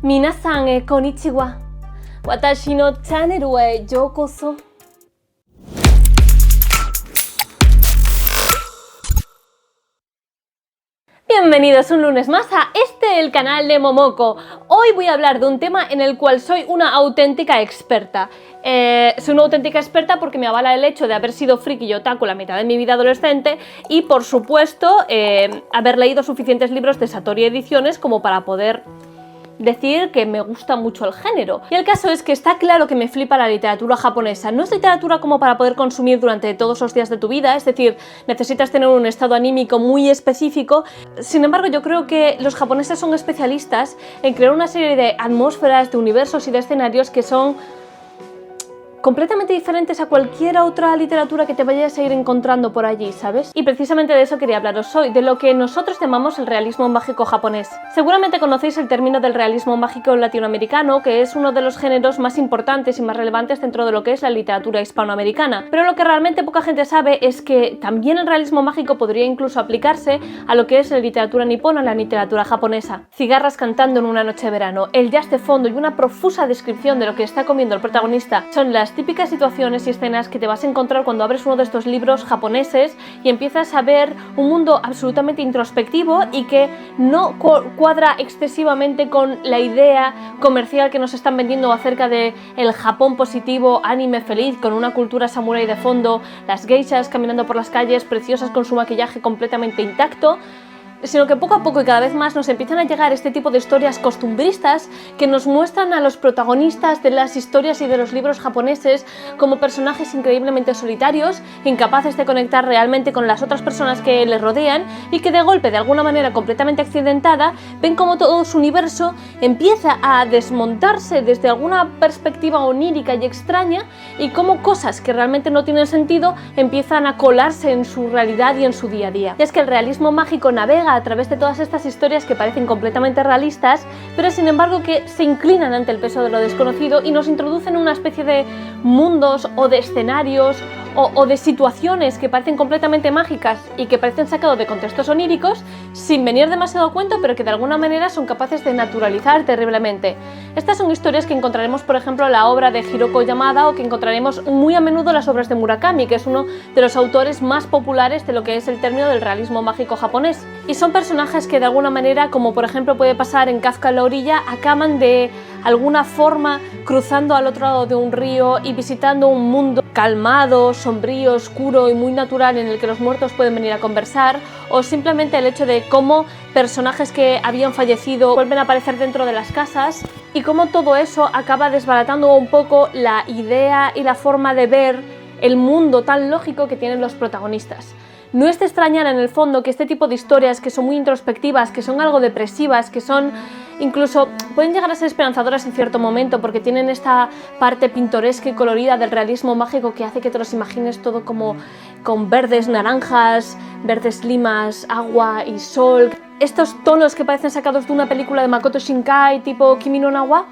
Minasan konnichiwa. Watashi no channel e youkoso. Bienvenidos un lunes más a el canal de Momoko. Hoy voy a hablar de un tema en el cual soy una auténtica experta. Soy una auténtica experta porque me avala el hecho de haber sido friki y otaku la mitad de mi vida adolescente y, por supuesto, haber leído suficientes libros de Satori Ediciones como para poder decir que me gusta mucho el género. Y el caso es que está claro que me flipa la literatura japonesa. No es literatura como para poder consumir durante todos los días de tu vida, es decir, necesitas tener un estado anímico muy específico. Sin embargo, yo creo que los japoneses son especialistas en crear una serie de atmósferas, de universos y de escenarios que son completamente diferentes a cualquier otra literatura que te vayas a ir encontrando por allí, ¿sabes? Y precisamente de eso quería hablaros hoy, de lo que nosotros llamamos el realismo mágico japonés. Seguramente conocéis el término del realismo mágico latinoamericano, que es uno de los géneros más importantes y más relevantes dentro de lo que es la literatura hispanoamericana. Pero lo que realmente poca gente sabe es que también el realismo mágico podría incluso aplicarse a lo que es la literatura nipona, la literatura japonesa. Cigarras cantando en una noche de verano, el jazz de fondo y una profusa descripción de lo que está comiendo el protagonista son las típicas situaciones y escenas que te vas a encontrar cuando abres uno de estos libros japoneses y empiezas a ver un mundo absolutamente introspectivo y que no cuadra excesivamente con la idea comercial que nos están vendiendo acerca de el Japón positivo, anime feliz, con una cultura samurái de fondo, las geishas caminando por las calles preciosas con su maquillaje completamente intacto, sino que poco a poco y cada vez más nos empiezan a llegar este tipo de historias costumbristas que nos muestran a los protagonistas de las historias y de los libros japoneses como personajes increíblemente solitarios, incapaces de conectar realmente con las otras personas que les rodean y que de golpe, de alguna manera completamente accidentada, ven como todo su universo empieza a desmontarse desde alguna perspectiva onírica y extraña y como cosas que realmente no tienen sentido empiezan a colarse en su realidad y en su día a día. Y es que el realismo mágico navega a través de todas estas historias que parecen completamente realistas, pero sin embargo que se inclinan ante el peso de lo desconocido y nos introducen en una especie de mundos o de escenarios o de situaciones que parecen completamente mágicas y que parecen sacados de contextos oníricos sin venir demasiado a cuento, pero que de alguna manera son capaces de naturalizar terriblemente. Estas son historias que encontraremos, por ejemplo, en la obra de Hiroko Yamada o que encontraremos muy a menudo en las obras de Murakami, que es uno de los autores más populares de lo que es el término del realismo mágico japonés. Y son personajes que de alguna manera, como por ejemplo puede pasar en Kafka en la orilla, acaban de alguna forma cruzando al otro lado de un río y visitando un mundo calmado, sombrío, oscuro y muy natural en el que los muertos pueden venir a conversar, o simplemente el hecho de cómo personajes que habían fallecido vuelven a aparecer dentro de las casas y cómo todo eso acaba desbaratando un poco la idea y la forma de ver el mundo tan lógico que tienen los protagonistas. No es de extrañar en el fondo que este tipo de historias que son muy introspectivas, que son algo depresivas, que son incluso pueden llegar a ser esperanzadoras en cierto momento porque tienen esta parte pintoresca y colorida del realismo mágico que hace que te los imagines todo como con verdes, naranjas, verdes limas, agua y sol. Estos tonos que parecen sacados de una película de Makoto Shinkai tipo Kimi no Na wa,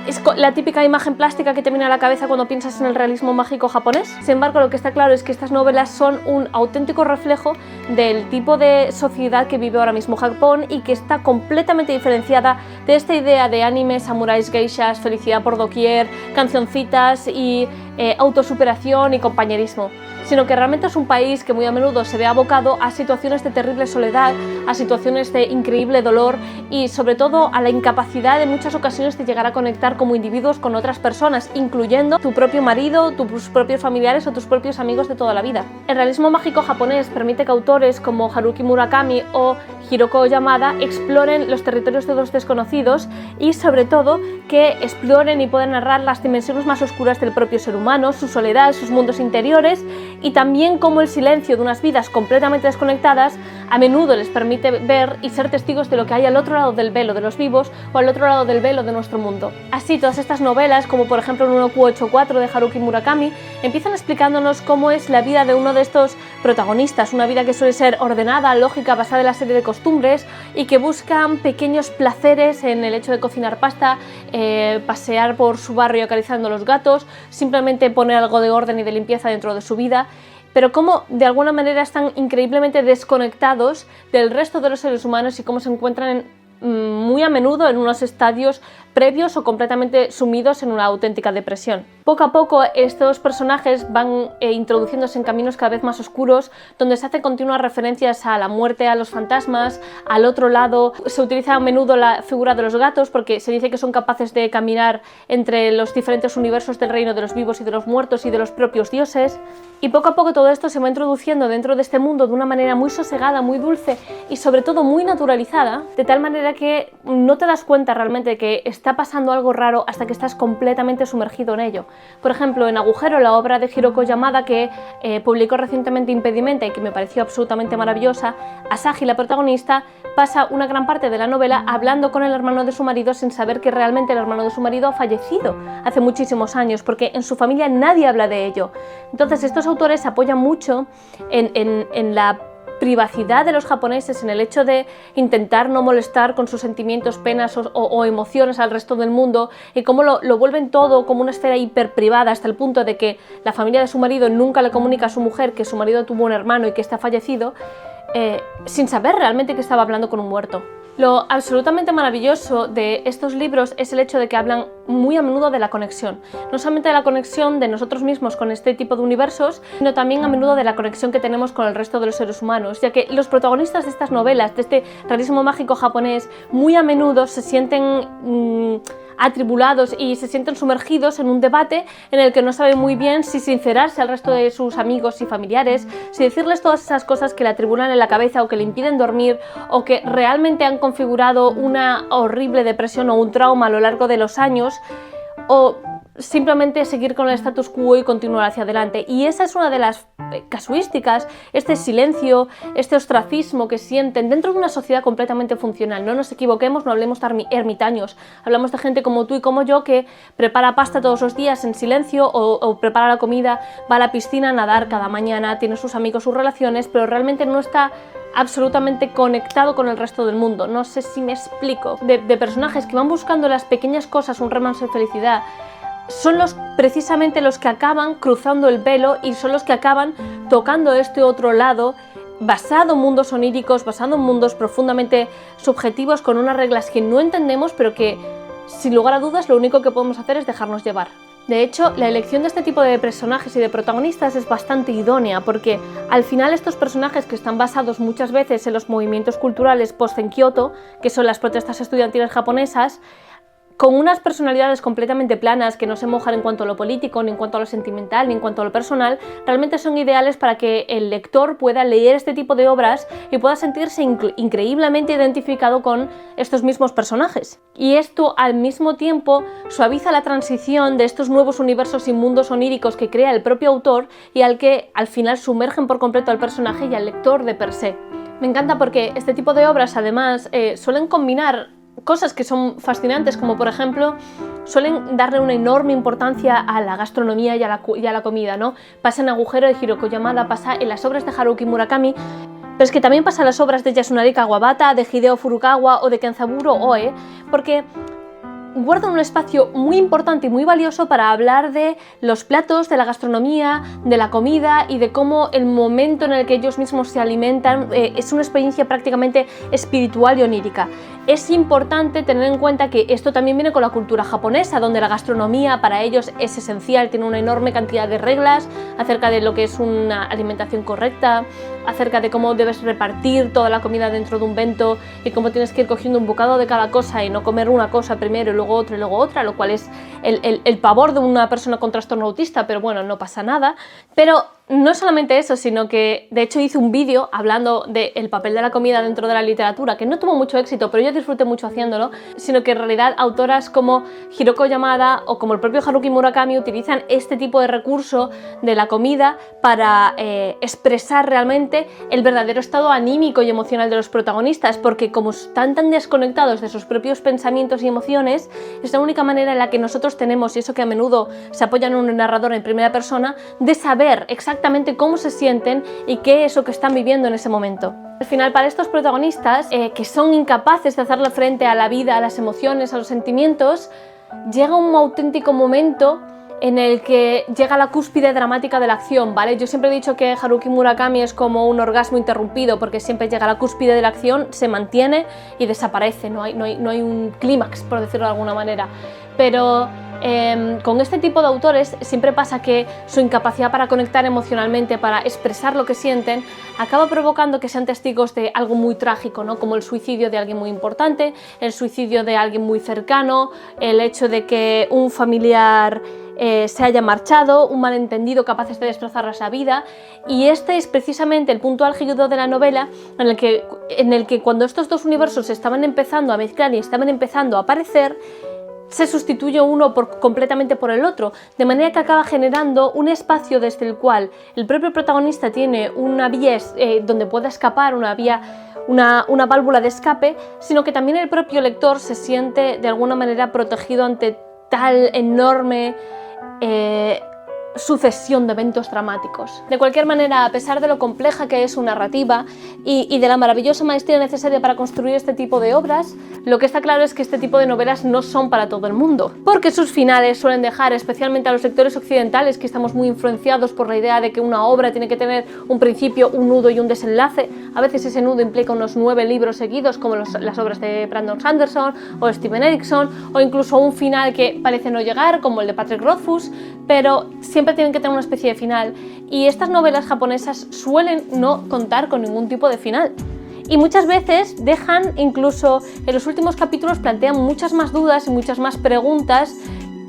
es la típica imagen plástica que te viene a la cabeza cuando piensas en el realismo mágico japonés. Sin embargo, lo que está claro es que estas novelas son un auténtico reflejo del tipo de sociedad que vive ahora mismo Japón y que está completamente diferenciada de esta idea de anime, samuráis, geishas, felicidad por doquier, cancioncitas y autosuperación y compañerismo, sino que realmente es un país que muy a menudo se ve abocado a situaciones de terrible soledad, a situaciones de increíble dolor y sobre todo a la incapacidad en muchas ocasiones de llegar a conectar como individuos con otras personas, incluyendo tu propio marido, tus propios familiares o tus propios amigos de toda la vida. El realismo mágico japonés permite que autores como Haruki Murakami o Hiroko Yamada exploren los territorios de los desconocidos y sobre todo que exploren y puedan narrar las dimensiones más oscuras del propio ser humano, su soledad, sus mundos interiores y también cómo el silencio de unas vidas completamente desconectadas a menudo les permite ver y ser testigos de lo que hay al otro lado del velo de los vivos o al otro lado del velo de nuestro mundo. Así, todas estas novelas, como por ejemplo el 1984 de Haruki Murakami, empiezan explicándonos cómo es la vida de uno de estos protagonistas, una vida que suele ser ordenada, lógica, basada en la serie de costumbres y que buscan pequeños placeres en el hecho de cocinar pasta, pasear por su barrio acariciando a los gatos, simplemente poner algo de orden y de limpieza dentro de su vida, pero cómo de alguna manera están increíblemente desconectados del resto de los seres humanos y cómo se encuentran muy a menudo en unos estadios previos o completamente sumidos en una auténtica depresión. Poco a poco estos personajes van introduciéndose en caminos cada vez más oscuros, donde se hacen continuas referencias a la muerte, a los fantasmas, al otro lado. Se utiliza a menudo la figura de los gatos porque se dice que son capaces de caminar entre los diferentes universos del reino de los vivos y de los muertos y de los propios dioses. Y poco a poco todo esto se va introduciendo dentro de este mundo de una manera muy sosegada, muy dulce y sobre todo muy naturalizada, de tal manera que no te das cuenta realmente de que está pasando algo raro hasta que estás completamente sumergido en ello. Por ejemplo, en Agujero, la obra de Hiroko Yamada que publicó recientemente Impedimenta y que me pareció absolutamente maravillosa, Asahi, la protagonista, pasa una gran parte de la novela hablando con el hermano de su marido sin saber que realmente el hermano de su marido ha fallecido hace muchísimos años, porque en su familia nadie habla de ello. Entonces estos autores apoyan mucho en la privacidad de los japoneses, en el hecho de intentar no molestar con sus sentimientos, penas o emociones al resto del mundo, y cómo lo vuelven todo como una esfera hiper privada, hasta el punto de que la familia de su marido nunca le comunica a su mujer que su marido tuvo un hermano y que está fallecido, sin saber realmente que estaba hablando con un muerto. Lo absolutamente maravilloso de estos libros es el hecho de que hablan muy a menudo de la conexión. No solamente de la conexión de nosotros mismos con este tipo de universos, sino también a menudo de la conexión que tenemos con el resto de los seres humanos, ya que los protagonistas de estas novelas, de este realismo mágico japonés, muy a menudo se sienten atribulados y se sienten sumergidos en un debate en el que no saben muy bien si sincerarse al resto de sus amigos y familiares, si decirles todas esas cosas que le atribulan en la cabeza o que le impiden dormir o que realmente han configurado una horrible depresión o un trauma a lo largo de los años, o simplemente seguir con el status quo y continuar hacia adelante. Y esa es una de las casuísticas, este silencio, este ostracismo que sienten dentro de una sociedad completamente funcional. No nos equivoquemos, no hablemos de ermitaños, hablamos de gente como tú y como yo que prepara pasta todos los días en silencio o prepara la comida, va a la piscina a nadar cada mañana, tiene sus amigos, sus relaciones, pero realmente no está absolutamente conectado con el resto del mundo. No sé si me explico. De personajes que van buscando las pequeñas cosas, un remanso de felicidad, son precisamente los que acaban cruzando el velo y son los que acaban tocando este otro lado, basado en mundos oníricos, basado en mundos profundamente subjetivos, con unas reglas que no entendemos, pero que, sin lugar a dudas, lo único que podemos hacer es dejarnos llevar. De hecho, la elección de este tipo de personajes y de protagonistas es bastante idónea, porque al final estos personajes, que están basados muchas veces en los movimientos culturales post-Kioto, que son las protestas estudiantiles japonesas, con unas personalidades completamente planas que no se mojan en cuanto a lo político, ni en cuanto a lo sentimental, ni en cuanto a lo personal, realmente son ideales para que el lector pueda leer este tipo de obras y pueda sentirse increíblemente identificado con estos mismos personajes. Y esto al mismo tiempo suaviza la transición de estos nuevos universos y mundos oníricos que crea el propio autor y al que al final sumergen por completo al personaje y al lector de per se. Me encanta porque este tipo de obras además suelen combinar cosas que son fascinantes, como por ejemplo suelen darle una enorme importancia a la gastronomía y a la comida, ¿no? Pasa en Agujero de Hiroko Yamada, pasa en las obras de Haruki Murakami, pero es que también pasa en las obras de Yasunari Kawabata, de Hideo Furukawa o de Kenzaburo Oe, porque guardan un espacio muy importante y muy valioso para hablar de los platos, de la gastronomía, de la comida y de cómo el momento en el que ellos mismos se alimentan es una experiencia prácticamente espiritual y onírica. Es importante tener en cuenta que esto también viene con la cultura japonesa, donde la gastronomía para ellos es esencial, tiene una enorme cantidad de reglas acerca de lo que es una alimentación correcta, acerca de cómo debes repartir toda la comida dentro de un bento y cómo tienes que ir cogiendo un bocado de cada cosa y no comer una cosa primero y luego otra y luego otra, lo cual es el pavor de una persona con trastorno autista, pero bueno, no pasa nada. Pero no solamente eso, sino que de hecho hice un vídeo hablando del papel de la comida dentro de la literatura, que no tuvo mucho éxito, pero yo disfruté mucho haciéndolo, sino que en realidad autoras como Hiroko Yamada o como el propio Haruki Murakami utilizan este tipo de recurso de la comida para expresar realmente el verdadero estado anímico y emocional de los protagonistas, porque como están tan desconectados de sus propios pensamientos y emociones, es la única manera en la que nosotros tenemos, y eso que a menudo se apoya en un narrador en primera persona, de saber exactamente cómo se sienten y qué es lo que están viviendo en ese momento. Al final, para estos protagonistas, que son incapaces de hacerle frente a la vida, a las emociones, a los sentimientos, llega un auténtico momento en el que llega a la cúspide dramática de la acción, ¿vale? Yo siempre he dicho que Haruki Murakami es como un orgasmo interrumpido, porque siempre llega a la cúspide de la acción, se mantiene y desaparece, no hay un clímax, por decirlo de alguna manera. Pero con este tipo de autores siempre pasa que su incapacidad para conectar emocionalmente, para expresar lo que sienten, acaba provocando que sean testigos de algo muy trágico, ¿no? Como el suicidio de alguien muy importante, el suicidio de alguien muy cercano, el hecho de que un familiar se haya marchado, un malentendido capaz de destrozarles la vida, y este es precisamente el punto álgido de la novela en el que cuando estos dos universos estaban empezando a mezclar y estaban empezando a aparecer, se sustituye uno completamente por el otro, de manera que acaba generando un espacio desde el cual el propio protagonista tiene una vía donde pueda escapar, una válvula de escape, sino que también el propio lector se siente de alguna manera protegido ante tal enorme sucesión de eventos dramáticos. De cualquier manera, a pesar de lo compleja que es su narrativa y de la maravillosa maestría necesaria para construir este tipo de obras, lo que está claro es que este tipo de novelas no son para todo el mundo, porque sus finales suelen dejar, especialmente a los lectores occidentales, que estamos muy influenciados por la idea de que una obra tiene que tener un principio, un nudo y un desenlace. A veces ese nudo implica unos 9 libros seguidos, como las obras de Brandon Sanderson o Steven Erikson, o incluso un final que parece no llegar, como el de Patrick Rothfuss, pero siempre tienen que tener una especie de final, y estas novelas japonesas suelen no contar con ningún tipo de final. Y muchas veces dejan, incluso en los últimos capítulos plantean muchas más dudas y muchas más preguntas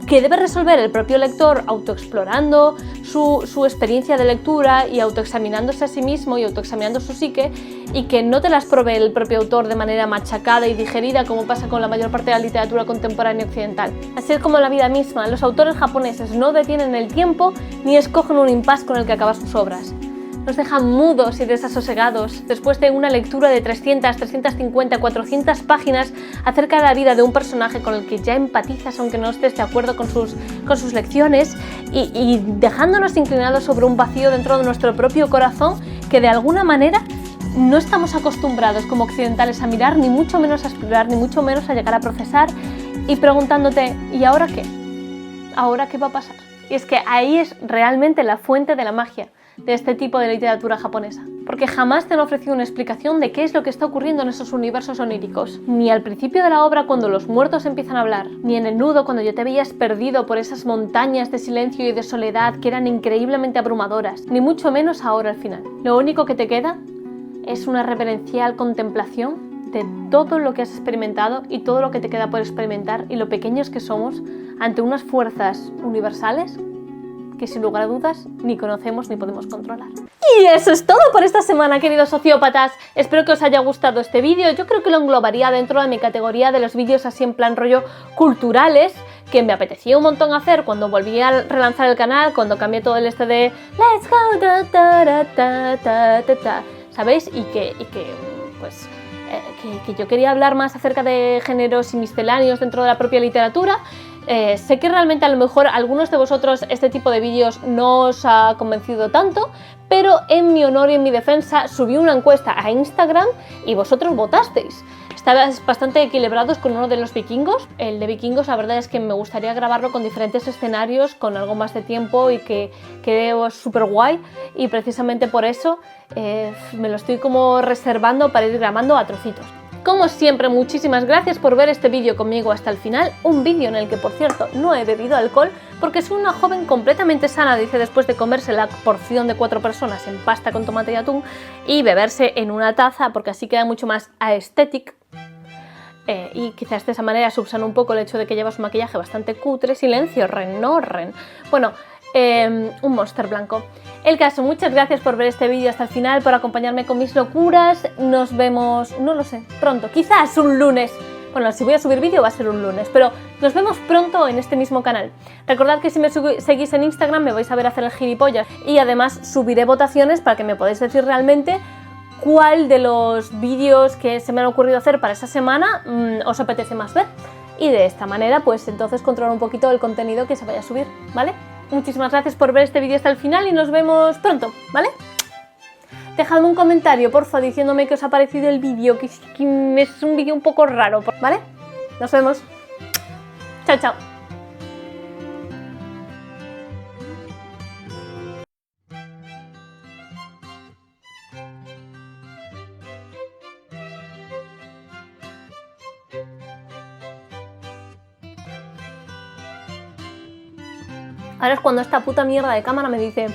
que debe resolver el propio lector autoexplorando su experiencia de lectura y autoexaminándose a sí mismo y autoexaminando su psique, y que no te las provee el propio autor de manera machacada y digerida como pasa con la mayor parte de la literatura contemporánea occidental. Así es como la vida misma, los autores japoneses no detienen el tiempo ni escogen un impasse con el que acabar sus obras. Nos dejan mudos y desasosegados después de una lectura de 300, 350, 400 páginas acerca de la vida de un personaje con el que ya empatizas aunque no estés de acuerdo con sus lecciones, y dejándonos inclinados sobre un vacío dentro de nuestro propio corazón que de alguna manera no estamos acostumbrados como occidentales a mirar, ni mucho menos a explorar, ni mucho menos a llegar a procesar, y preguntándote, ¿y ahora qué? ¿Ahora qué va a pasar? Y es que ahí es realmente la fuente de la magia de este tipo de literatura japonesa, porque jamás te han ofrecido una explicación de qué es lo que está ocurriendo en esos universos oníricos, ni al principio de la obra cuando los muertos empiezan a hablar, ni en el nudo cuando ya te veías perdido por esas montañas de silencio y de soledad que eran increíblemente abrumadoras, ni mucho menos ahora al final. Lo único que te queda es una reverencial contemplación de todo lo que has experimentado y todo lo que te queda por experimentar, y lo pequeños que somos ante unas fuerzas universales que sin lugar a dudas ni conocemos ni podemos controlar. Y eso es todo por esta semana, queridos sociópatas. Espero que os haya gustado este vídeo. Yo creo que lo englobaría dentro de mi categoría de los vídeos así en plan rollo culturales, que me apetecía un montón hacer cuando volví a relanzar el canal, cuando cambié todo el de Let's go, ta, ta, ta, ta, ta, ta, ¿sabéis? Y que yo quería hablar más acerca de géneros y misceláneos dentro de la propia literatura. Sé que realmente a lo mejor a algunos de vosotros este tipo de vídeos no os ha convencido tanto, pero en mi honor y en mi defensa subí una encuesta a Instagram y vosotros votasteis. Estabais bastante equilibrados con uno de los vikingos. El de vikingos, la verdad es que me gustaría grabarlo con diferentes escenarios, con algo más de tiempo y que quede súper guay, y precisamente por eso me lo estoy como reservando para ir grabando a trocitos. Como siempre, muchísimas gracias por ver este vídeo conmigo hasta el final, un vídeo en el que, por cierto, no he bebido alcohol porque soy una joven completamente sana, dice, después de comerse la porción de 4 personas en pasta con tomate y atún y beberse en una taza, porque así queda mucho más aesthetic. Y quizás de esa manera subsana un poco el hecho de que llevas un maquillaje bastante cutre. Silencio, Ren, no Ren. Bueno, un Monster blanco. El caso, muchas gracias por ver este vídeo hasta el final, por acompañarme con mis locuras. Nos vemos, no lo sé, pronto, quizás un lunes. Bueno, si voy a subir vídeo va a ser un lunes, pero nos vemos pronto en este mismo canal. Recordad que si me seguís en Instagram me vais a ver hacer el gilipollas, y además subiré votaciones para que me podáis decir realmente cuál de los vídeos que se me han ocurrido hacer para esa semana os apetece más ver. Y de esta manera, pues entonces controlar un poquito el contenido que se vaya a subir, ¿vale? Muchísimas gracias por ver este vídeo hasta el final y nos vemos pronto, ¿vale? Dejadme un comentario, porfa, diciéndome qué os ha parecido el vídeo, que es un vídeo un poco raro, ¿vale? Nos vemos. Chao, chao. Ahora es cuando esta puta mierda de cámara me dice: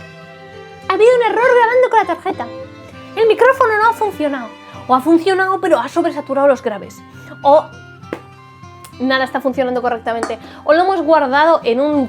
ha habido un error grabando con la tarjeta. El micrófono no ha funcionado. O ha funcionado pero ha sobresaturado los graves. O nada está funcionando correctamente. O lo hemos guardado en un